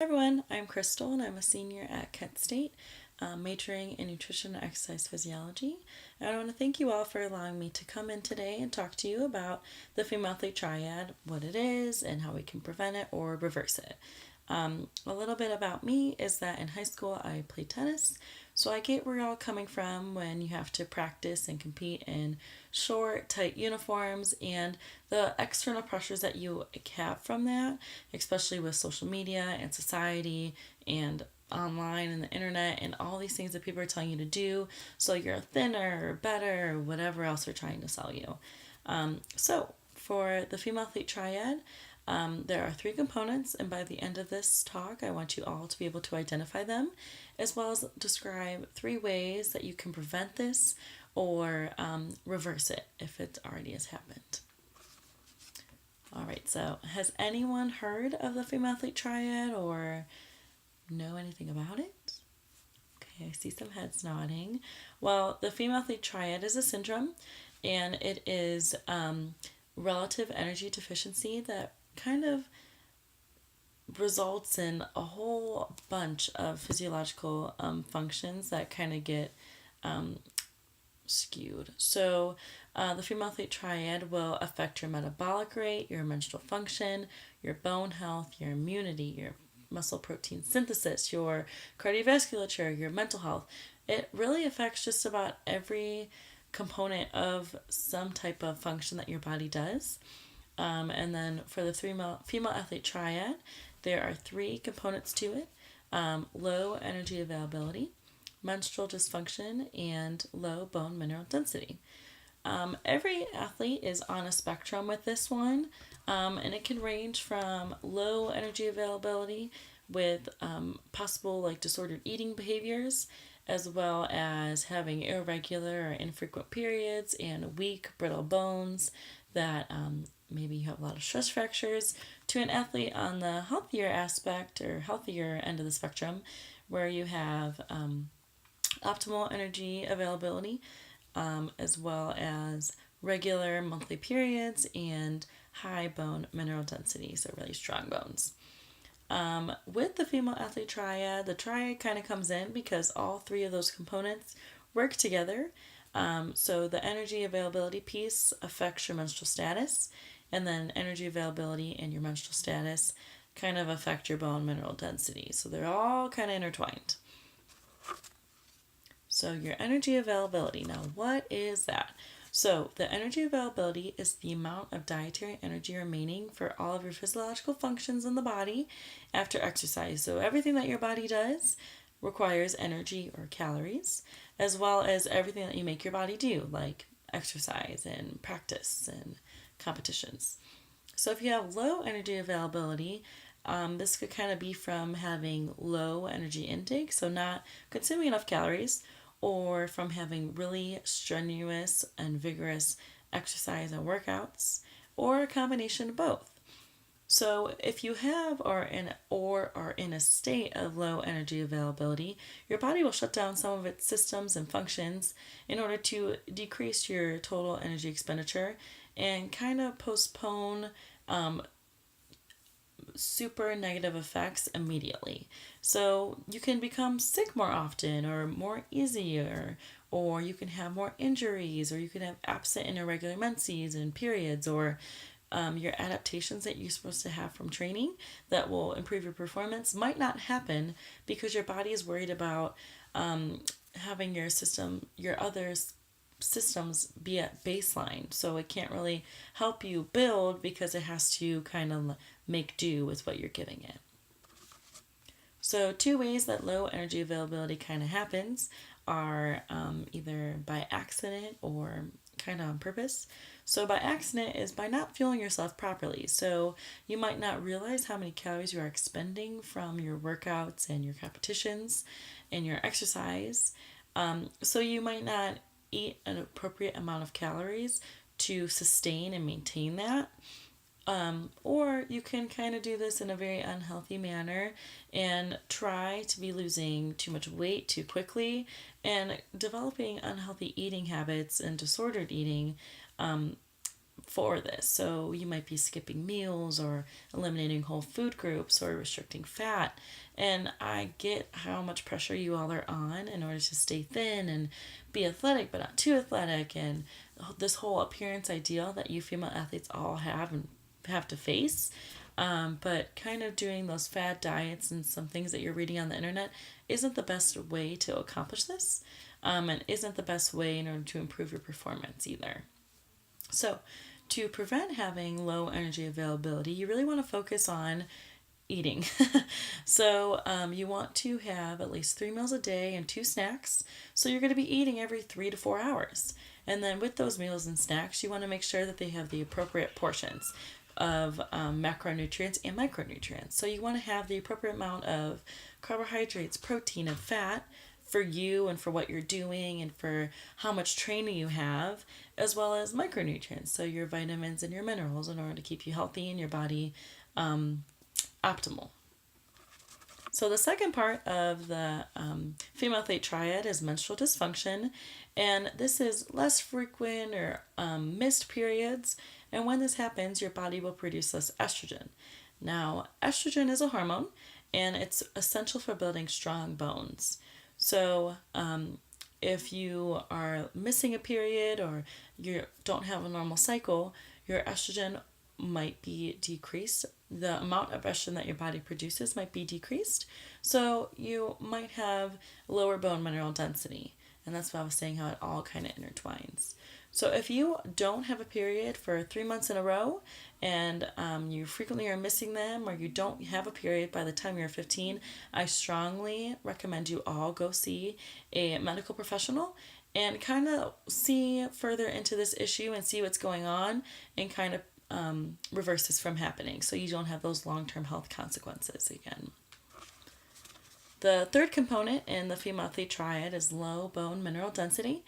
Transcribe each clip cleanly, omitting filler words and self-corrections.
Hi everyone, I'm Crystal and I'm a senior at Kent State, majoring in nutrition and exercise physiology. And I want to thank you all for allowing me to come in today and talk to you about the female athlete triad, what it is, and how we can prevent it or reverse it. A little bit about me is that in high school I played tennis, so I get where you're all coming from when you have to practice and compete in short, tight uniforms and the external pressures that you have from that, especially with social media and society and online and the internet and all these things that people are telling you to do so you're thinner or better or whatever else they're trying to sell you. So, for the female athlete triad, there are three components, and by the end of this talk, I want you all to be able to identify them, as well as describe three ways that you can prevent this or reverse it if it already has happened. All right, so has anyone heard of the female athlete triad or know anything about it? Okay, I see some heads nodding. Well, the female athlete triad is a syndrome, and it is relative energy deficiency that kind of results in a whole bunch of physiological functions that kind of get skewed. So, the female athlete triad will affect your metabolic rate, your menstrual function, your bone health, your immunity, your muscle protein synthesis, your cardiovasculature, your mental health. It really affects just about every component of some type of function that your body does. And then for the female athlete triad, there are three components to it: low energy availability, menstrual dysfunction, and low bone mineral density. Every athlete is on a spectrum with this one, and it can range from low energy availability with possible like disordered eating behaviors, as well as having irregular or infrequent periods and weak, brittle bones that maybe you have a lot of stress fractures, to an athlete on the healthier aspect or healthier end of the spectrum, where you have optimal energy availability, as well as regular monthly periods and high bone mineral density, so really strong bones. With the female athlete triad, the triad kind of comes in because all three of those components work together. So the energy availability piece affects your menstrual status, and then energy availability and your menstrual status kind of affect your bone mineral density. So they're all kind of intertwined. So your energy availability. Now, what is that? So the energy availability is the amount of dietary energy remaining for all of your physiological functions in the body after exercise. So everything that your body does requires energy or calories, as well as everything that you make your body do, like exercise and practice and competitions. So if you have low energy availability, this could kind of be from having low energy intake, so not consuming enough calories, or from having really strenuous and vigorous exercise and workouts, or a combination of both. So if you have or are in a state of low energy availability, your body will shut down some of its systems and functions in order to decrease your total energy expenditure and kind of postpone super negative effects immediately. So you can become sick more often or more easier, or you can have more injuries, or you can have absent and irregular menses and periods, or your adaptations that you're supposed to have from training that will improve your performance might not happen because your body is worried about having your other systems be at baseline. So it can't really help you build because it has to kind of make do with what you're giving it. So, two ways that low energy availability kind of happens are either by accident or kind of on purpose. So, by accident is by not fueling yourself properly. So, you might not realize how many calories you are expending from your workouts and your competitions and your exercise. So, you might not eat an appropriate amount of calories to sustain and maintain that. Or you can kind of do this in a very unhealthy manner and try to be losing too much weight too quickly and developing unhealthy eating habits and disordered eating for this. So you might be skipping meals or eliminating whole food groups or restricting fat. And I get how much pressure you all are on in order to stay thin and be athletic, but not too athletic. And this whole appearance ideal that you female athletes all have and have to face. But kind of doing those fad diets and some things that you're reading on the internet isn't the best way to accomplish this, and isn't the best way in order to improve your performance either. So, to prevent having low energy availability, you really want to focus on eating. So, you want to have at least 3 meals a day and 2 snacks. So, you're going to be eating every 3 to 4 hours. And then, with those meals and snacks, you want to make sure that they have the appropriate portions of macronutrients and micronutrients. So, you want to have the appropriate amount of carbohydrates, protein, and fat for you and for what you're doing and for how much training you have, as well as micronutrients, so your vitamins and your minerals, in order to keep you healthy and your body optimal. So the second part of the female athlete triad is menstrual dysfunction, and this is less frequent or missed periods, and when this happens, your body will produce less estrogen. Now, estrogen is a hormone, and it's essential for building strong bones. So, if you are missing a period or you don't have a normal cycle, your estrogen might be decreased. The amount of estrogen that your body produces might be decreased. So, you might have lower bone mineral density. And that's why I was saying how it all kind of intertwines. So if you don't have a period for 3 months in a row and you frequently are missing them, or you don't have a period by the time you're 15, I strongly recommend you all go see a medical professional and kind of see further into this issue and see what's going on and kind of reverse this from happening so you don't have those long-term health consequences again. The third component in the female athlete triad is low bone mineral density.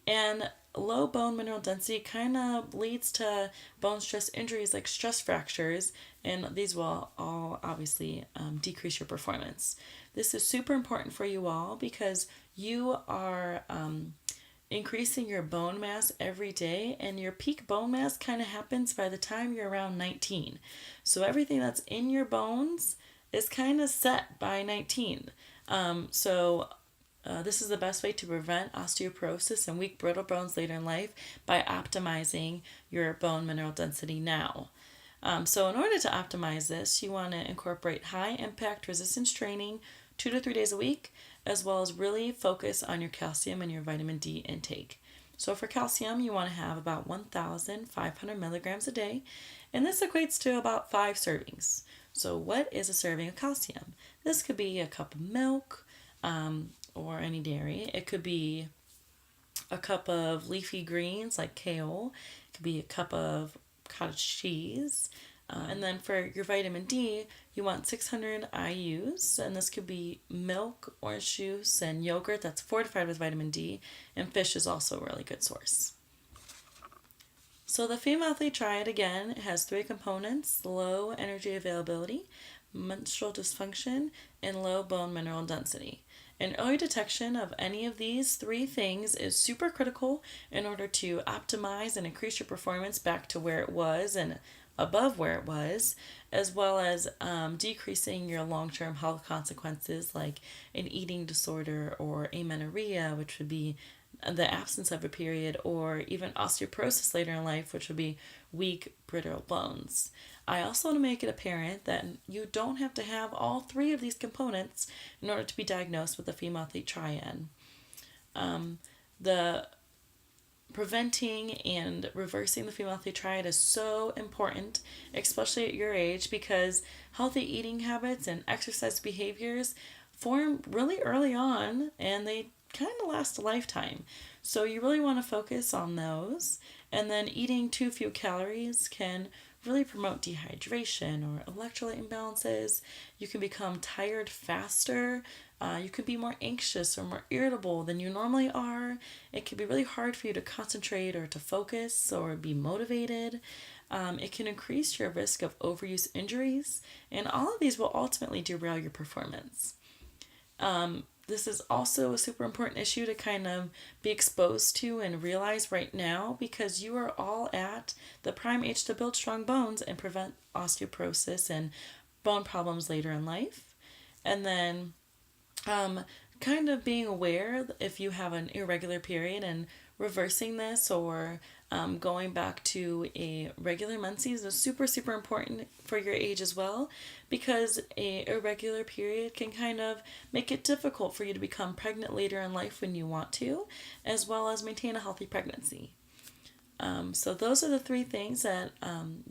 And low bone mineral density kind of leads to bone stress injuries like stress fractures, and these will all obviously decrease your performance. This is super important for you all because you are increasing your bone mass every day, and your peak bone mass kind of happens by the time you're around 19. So everything that's in your bones is kind of set by 19. This is the best way to prevent osteoporosis and weak brittle bones later in life by optimizing your bone mineral density now. So in order to optimize this, you want to incorporate high impact resistance training 2 to 3 days a week, as well as really focus on your calcium and your vitamin D intake. So for calcium, you want to have about 1,500 milligrams a day, and this equates to about 5 servings. So what is a serving of calcium? This could be a cup of milk, or any dairy. It could be a cup of leafy greens like kale. It could be a cup of cottage cheese. And then for your vitamin D, you want 600 IUs, and this could be milk, orange juice, and yogurt that's fortified with vitamin D, and fish is also a really good source. So the female athlete triad, again, has 3 components: low energy availability, menstrual dysfunction, and low bone mineral density. And early detection of any of these 3 things is super critical in order to optimize and increase your performance back to where it was and above where it was, as well as decreasing your long-term health consequences like an eating disorder or amenorrhea, which would be the absence of a period, or even osteoporosis later in life, which would be weak, brittle bones. I also want to make it apparent that you don't have to have all 3 of these components in order to be diagnosed with a female athlete triad. The preventing and reversing the female athlete triad is so important, especially at your age, because healthy eating habits and exercise behaviors form really early on and they kind of last a lifetime. So you really want to focus on those. And then eating too few calories can really promote dehydration or electrolyte imbalances. You can become tired faster. You can be more anxious or more irritable than you normally are. It can be really hard for you to concentrate or to focus or be motivated. It can increase your risk of overuse injuries, and all of these will ultimately derail your performance. this is also a super important issue to kind of be exposed to and realize right now, because you are all at the prime age to build strong bones and prevent osteoporosis and bone problems later in life. And then um, kind of being aware if you have an irregular period and reversing this, or going back to a regular menses is super super important for your age as well, because a irregular period can kind of make it difficult for you to become pregnant later in life when you want to, as well as maintain a healthy pregnancy. So those are the three things that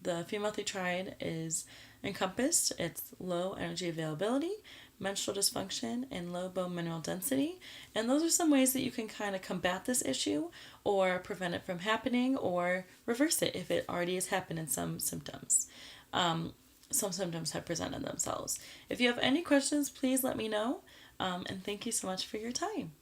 the female triad is encompassed. It's low energy availability, menstrual dysfunction, and low bone mineral density. And those are some ways that you can kind of combat this issue or prevent it from happening or reverse it if it already has happened in some symptoms. Some symptoms have presented themselves. If you have any questions, please let me know. And thank you so much for your time.